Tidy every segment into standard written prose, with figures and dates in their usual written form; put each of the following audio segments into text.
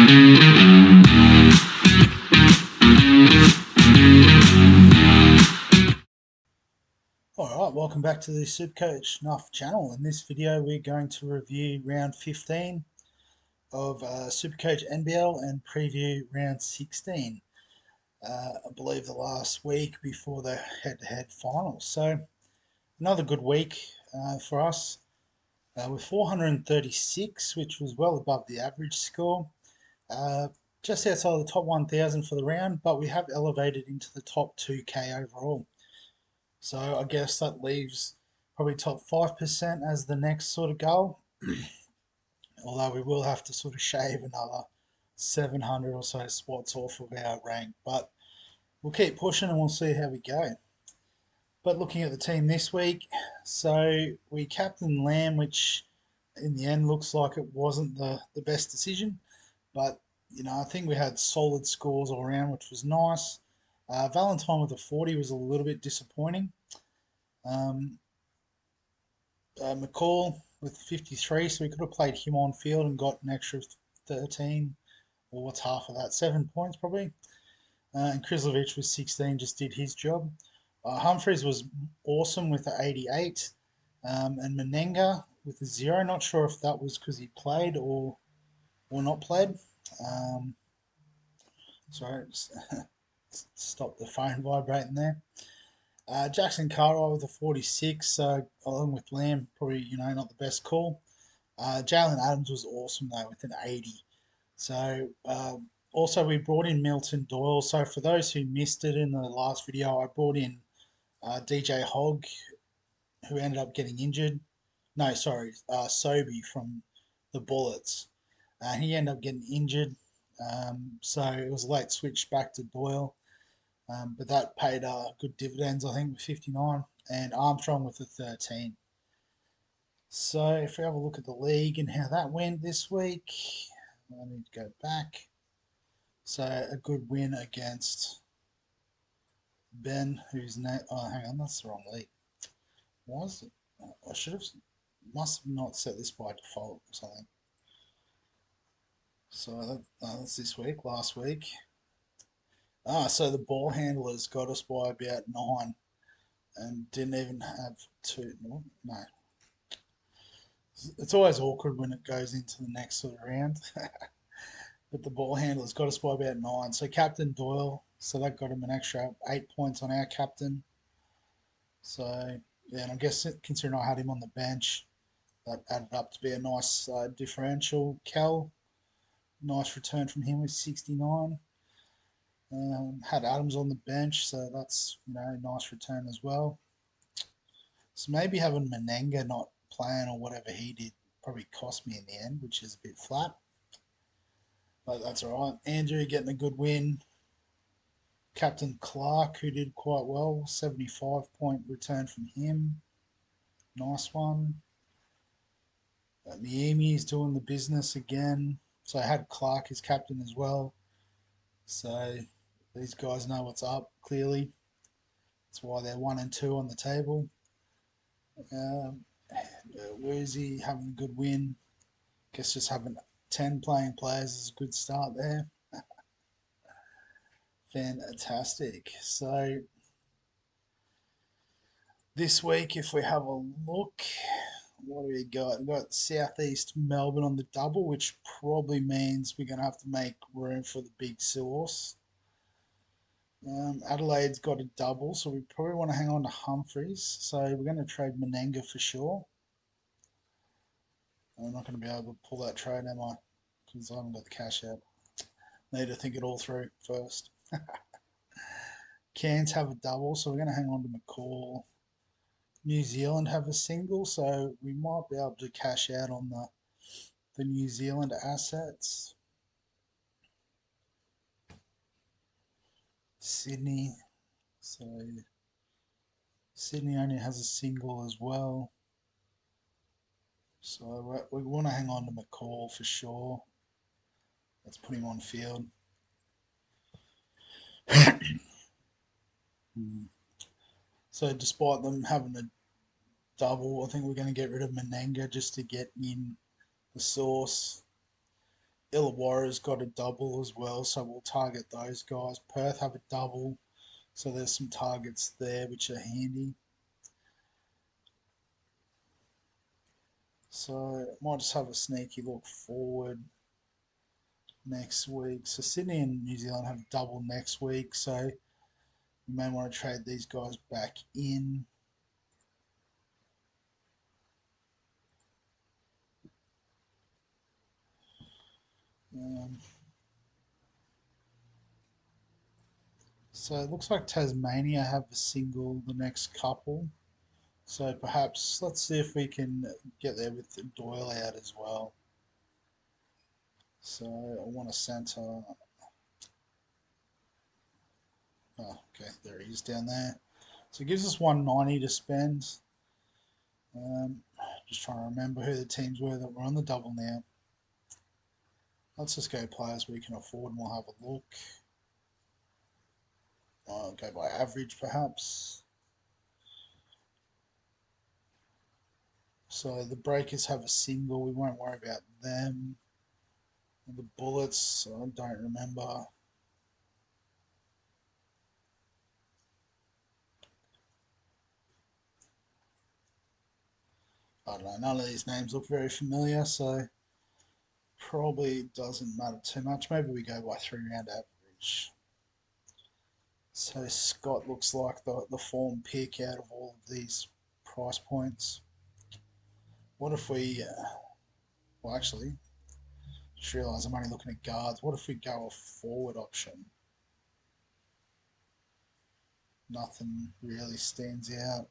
Alright, welcome back to the SuperCoach Nuff channel. In this video we're going to review round 15 of SuperCoach NBL and preview round 16. I believe the last week before the head-to-head finals. So another good week for us with 436, which was well above the average score. Just outside the top 1,000 for the round, but we have elevated into the top 2K overall. So I guess that leaves probably top 5% as the next sort of goal. Although we will have to sort of shave another 700 or so spots off of our rank. But we'll keep pushing and we'll see how we go. But looking at the team this week, so we captained Lamb, which in the end looks like it wasn't the best decision. But, you know, I think we had solid scores all around, which was nice. Valentine with a 40 was a little bit disappointing. McCall with 53, so we could have played him on field and got an extra 13, or what's half of that? 7 points probably. And Krislovic with 16 just did his job. Humphreys was awesome with the 88, and Menenga with a 0. Not sure if that was because he played or not played. Sorry, just stop the phone vibrating there. Jackson Cartwright with a 46, along with Lamb, probably, you know, not the best call. Jalen Adams was awesome though with an 80. So also we brought in Milton Doyle. So for those who missed it in the last video, I brought in DJ Hogg, who ended up getting injured. No, sorry, Sobey from the Bullets. He ended up getting injured, so it was a late switch back to Doyle. But that paid good dividends, I think, with 59, and Armstrong with a 13. So if we have a look at the league and how that went this week, I need to go back. So a good win against Ben, who's oh, hang on, that's the wrong league. Was it? I should have, must have not set this by default or something. So that's this week. Last week. So the ball handlers got us by about 9 and didn't even have 2. No. It's always awkward when it goes into the next sort of round. But the ball handlers got us by about 9. So Captain Doyle, so that got him an extra 8 points on our captain. So, yeah, and I guess considering I had him on the bench, that added up to be a nice differential. Cal, nice return from him with 69. Had Adams on the bench, so that's, you know, a nice return as well. So maybe having Menenga not playing or whatever he did probably cost me in the end, which is a bit flat. But that's all right. Andrew getting a good win. Captain Clark, who did quite well, 75-point return from him. Nice one. Niemi's doing the business again. So I had Clark as captain as well. So these guys know what's up, clearly. That's why they're 1 and 2 on the table. Woozy having a good win. Guess just having 10 playing players is a good start there. Fantastic. So this week, if we have a look, what do we got? We've got Southeast Melbourne on the double, which probably means we're going to have to make room for the big source. Adelaide's got a double, so we probably want to hang on to Humphreys. So we're going to trade Menenga for sure. I'm not going to be able to pull that trade, am I? Because I haven't got the cash out. Need to think it all through first. Cairns have a double, so we're going to hang on to McCall. New Zealand have a single, so we might be able to cash out on the New Zealand assets. Sydney, so Sydney only has a single as well. So we want to hang on to McCall for sure. Let's put him on field. So despite them having a double, I think we're going to get rid of Menenga just to get in the source. Illawarra's got a double as well, so we'll target those guys. Perth have a double, so there's some targets there which are handy. So might just have a sneaky look forward next week. So Sydney and New Zealand have double next week, so you may want to trade these guys back in. Um, so it looks like Tasmania have a single the next couple. So perhaps let's see if we can get there with Doyle out as well. So I want a centre. Oh, okay, there he is down there. So it gives us 190 to spend. Just trying to remember who the teams were that were on the double now. Let's just go players we can afford and we'll have a look. I'll go by average perhaps. So the Breakers have a single, we won't worry about them. And the Bullets, I don't remember. I don't know, none of these names look very familiar, so probably doesn't matter too much. Maybe we go by 3 round average. So Scott looks like the form pick out of all of these price points. What if we, well actually, just realised I'm only looking at guards. What if we go a forward option? Nothing really stands out.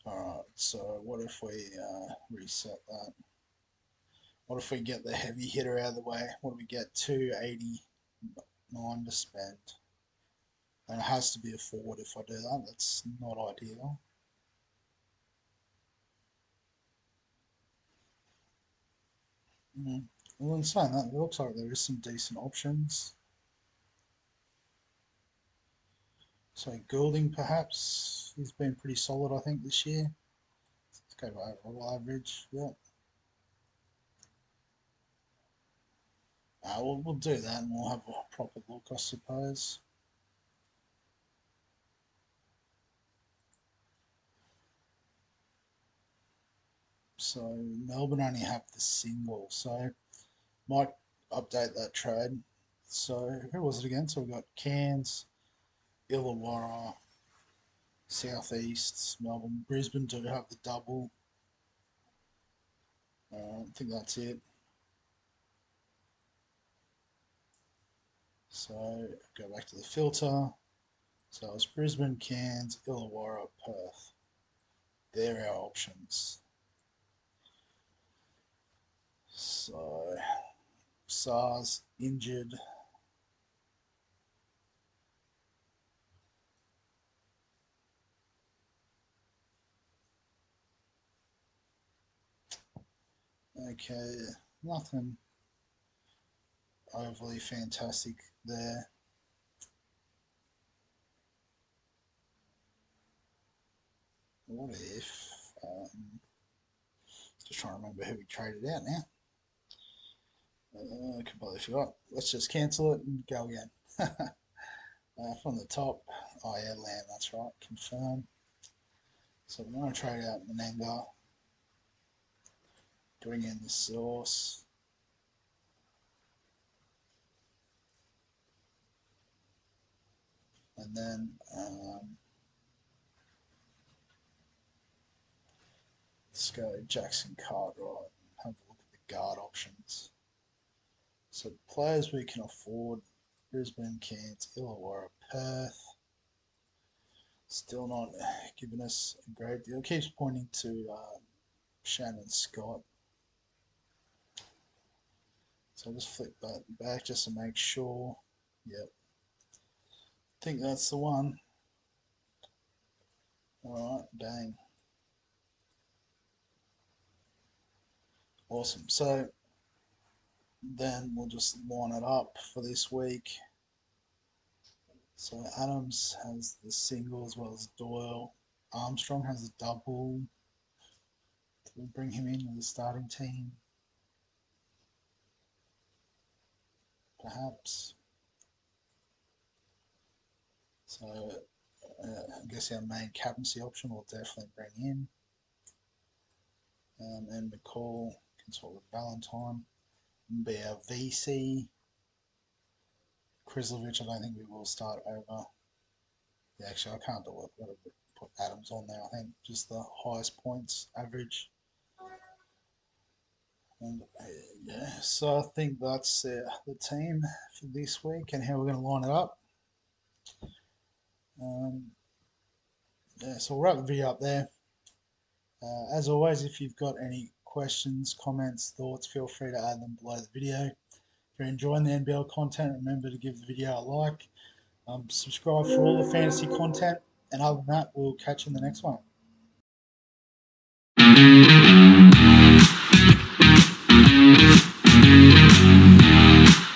Alright, so what if we reset that? What if we get the heavy hitter out of the way? What do we get? 289 to spend. And it has to be a forward if I do that. That's not ideal. Well, in saying that, it looks like there is some decent options. So Goulding, perhaps. He's been pretty solid, I think, this year. Let's go by overall average. Yep. We'll do that and we'll have a proper look, I suppose. So Melbourne only have the single, so might update that trade. So who was it again? So we got Cairns, Illawarra, Southeast, Melbourne, Brisbane do have the double. I think that's it. So go back to the filter. So it's Brisbane, Cairns, Illawarra, Perth. They're our options. So SARS injured. Okay, nothing overly fantastic there. What if? Just trying to remember who we traded out now. I completely forgot. Let's just cancel it and go again. From the top. Oh yeah, land. That's right. Confirm. So we're going to trade out Menenga. Bring in the source. And then let's go Jackson Cartwright and have a look at the guard options. So players we can afford: Brisbane, Cairns, Illawarra, Perth. Still not giving us a great deal. It keeps pointing to Shannon Scott. So I'll just flip that back just to make sure. Yep. I think that's the one. Alright, bang. Awesome. So then we'll just line it up for this week. So Adams has the single as well as Doyle. Armstrong has a double. We'll bring him in with the starting team, perhaps. So I guess our main captaincy option we'll definitely bring in. And McCall can talk with Valentine. Be our VC. Krislovich, I don't think we will start over. Yeah, actually, I can't do it. I've got to put Adams on there. I think just the highest points average. And yeah, so I think that's the team for this week and how we're going to line it up. Yeah, so we'll wrap the video up there. As always, if you've got any questions, comments, thoughts, feel free to add them below the video. If you're enjoying the NBL content, remember to give the video a like. Subscribe for all the fantasy content. And other than that, we'll catch you in the next one.